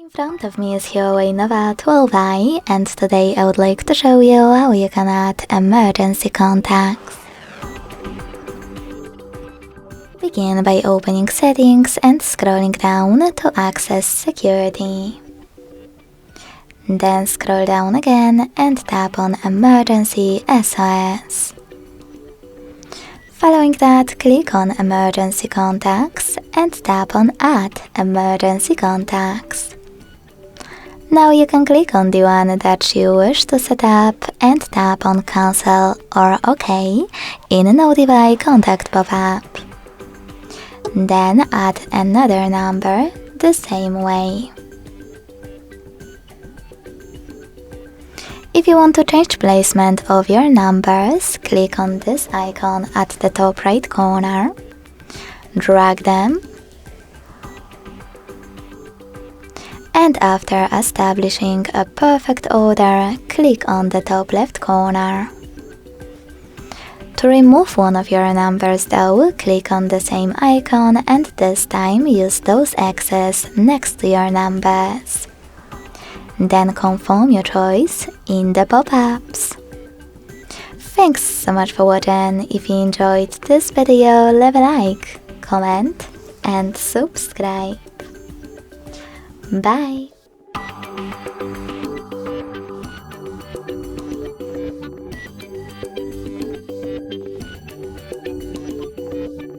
In front of me is HUAWEI Nova 12i, and today I would like to show you how you can add emergency contacts. Begin by opening settings and scrolling down to access security. Then scroll down again and tap on emergency SOS. Following that, click on emergency contacts and tap on add emergency contacts. Now you can click on the one that you wish to set up and tap on cancel or OK in Notify contact pop-up. Then add another number the same way. If you want to change placement of your numbers, click on this icon at the top right corner, drag them, and after establishing a perfect order, click on the top left corner. To remove one of your numbers though, click on the same icon and this time use those X's next to your numbers. Then confirm your choice in the pop-ups. Thanks so much for watching. If you enjoyed this video, leave a like, comment and subscribe. Bye!